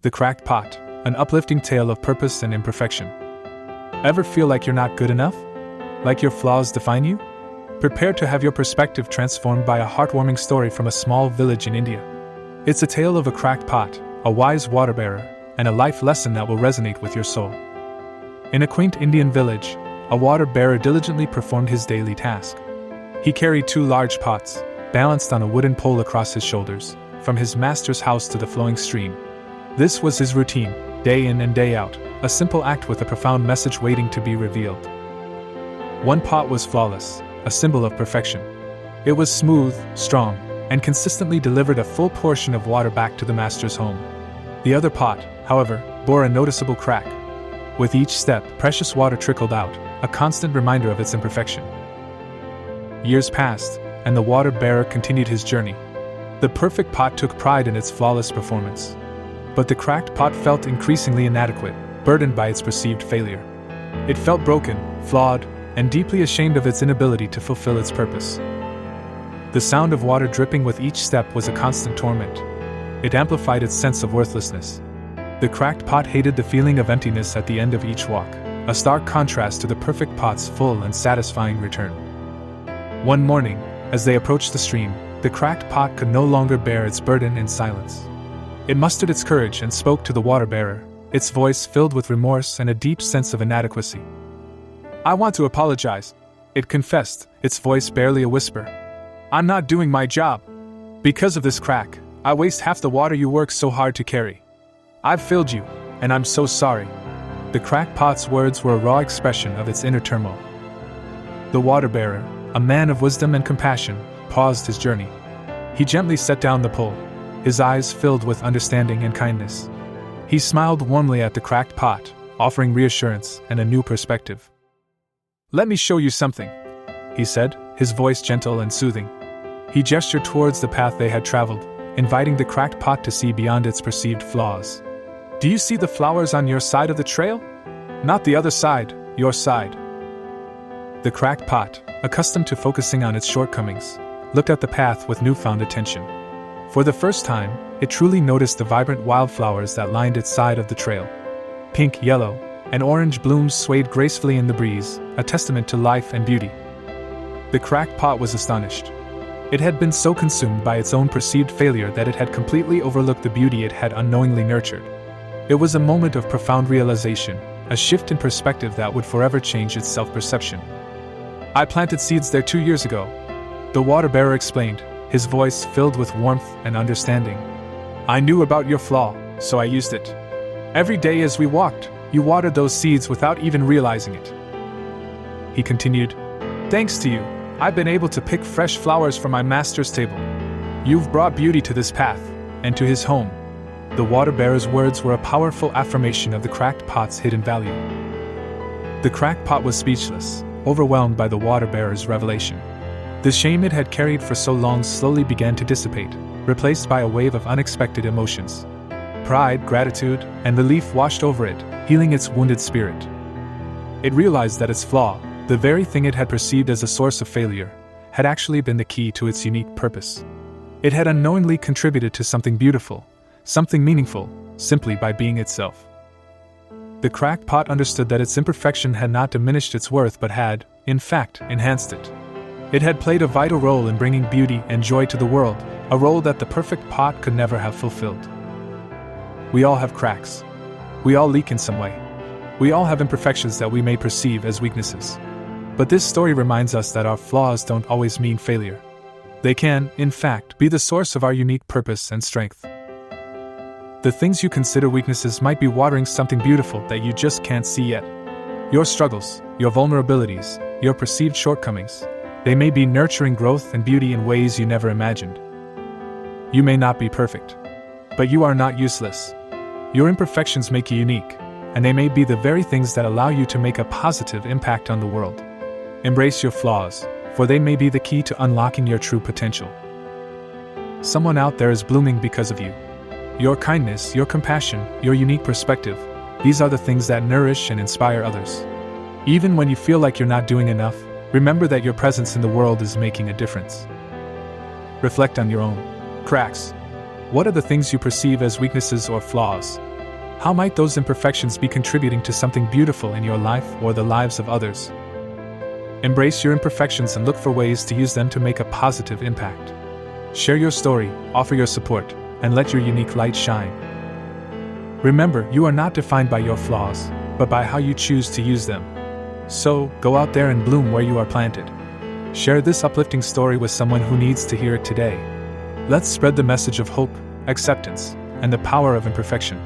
The Cracked Pot, an uplifting tale of purpose and imperfection. Ever feel like you're not good enough? Like your flaws define you? Prepare to have your perspective transformed by a heartwarming story from a small village in India. It's a tale of a cracked pot, a wise water bearer, and a life lesson that will resonate with your soul. In a quaint Indian village, a water bearer diligently performed his daily task. He carried 2 large pots, balanced on a wooden pole across his shoulders, from his master's house to the flowing stream. This was his routine, day in and day out, a simple act with a profound message waiting to be revealed. One pot was flawless, a symbol of perfection. It was smooth, strong, and consistently delivered a full portion of water back to the master's home. The other pot, however, bore a noticeable crack. With each step, precious water trickled out, a constant reminder of its imperfection. Years passed, and the water bearer continued his journey. The perfect pot took pride in its flawless performance. But the cracked pot felt increasingly inadequate, burdened by its perceived failure. It felt broken, flawed, and deeply ashamed of its inability to fulfill its purpose. The sound of water dripping with each step was a constant torment. It amplified its sense of worthlessness. The cracked pot hated the feeling of emptiness at the end of each walk, a stark contrast to the perfect pot's full and satisfying return. One morning, as they approached the stream, the cracked pot could no longer bear its burden in silence. It mustered its courage and spoke to the water bearer, its voice filled with remorse and a deep sense of inadequacy. "I want to apologize," it confessed, its voice barely a whisper. "I'm not doing my job. Because of this crack, I waste half the water you work so hard to carry. I've failed you, and I'm so sorry." The cracked pot's words were a raw expression of its inner turmoil. The water bearer, a man of wisdom and compassion, paused his journey. He gently set down the pole, his eyes filled with understanding and kindness. He smiled warmly at the cracked pot, offering reassurance and a new perspective. "Let me show you something," he said, his voice gentle and soothing. He gestured towards the path they had traveled, inviting the cracked pot to see beyond its perceived flaws. "Do you see the flowers on your side of the trail? Not the other side, your side." The cracked pot, accustomed to focusing on its shortcomings, looked at the path with newfound attention. For the first time, it truly noticed the vibrant wildflowers that lined its side of the trail. Pink, yellow, and orange blooms swayed gracefully in the breeze, a testament to life and beauty. The cracked pot was astonished. It had been so consumed by its own perceived failure that it had completely overlooked the beauty it had unknowingly nurtured. It was a moment of profound realization, a shift in perspective that would forever change its self-perception. "I planted seeds there 2 years ago," the water bearer explained, his voice filled with warmth and understanding. "I knew about your flaw, so I used it. Every day as we walked, you watered those seeds without even realizing it." He continued, "Thanks to you, I've been able to pick fresh flowers from my master's table. You've brought beauty to this path, and to his home." The water bearer's words were a powerful affirmation of the cracked pot's hidden value. The cracked pot was speechless, overwhelmed by the water bearer's revelation. The shame it had carried for so long slowly began to dissipate, replaced by a wave of unexpected emotions. Pride, gratitude, and relief washed over it, healing its wounded spirit. It realized that its flaw, the very thing it had perceived as a source of failure, had actually been the key to its unique purpose. It had unknowingly contributed to something beautiful, something meaningful, simply by being itself. The cracked pot understood that its imperfection had not diminished its worth but had, in fact, enhanced it. It had played a vital role in bringing beauty and joy to the world, a role that the perfect pot could never have fulfilled. We all have cracks. We all leak in some way. We all have imperfections that we may perceive as weaknesses. But this story reminds us that our flaws don't always mean failure. They can, in fact, be the source of our unique purpose and strength. The things you consider weaknesses might be watering something beautiful that you just can't see yet. Your struggles, your vulnerabilities, your perceived shortcomings, they may be nurturing growth and beauty in ways you never imagined. You may not be perfect, but you are not useless. Your imperfections make you unique, and they may be the very things that allow you to make a positive impact on the world. Embrace your flaws, for they may be the key to unlocking your true potential. Someone out there is blooming because of you. Your kindness, your compassion, your unique perspective, these are the things that nourish and inspire others. Even when you feel like you're not doing enough, remember that your presence in the world is making a difference. Reflect on your own cracks. What are the things you perceive as weaknesses or flaws? How might those imperfections be contributing to something beautiful in your life or the lives of others? Embrace your imperfections and look for ways to use them to make a positive impact. Share your story, offer your support, and let your unique light shine. Remember, you are not defined by your flaws, but by how you choose to use them. So, go out there and bloom where you are planted. Share this uplifting story with someone who needs to hear it today. Let's spread the message of hope, acceptance, and the power of imperfection.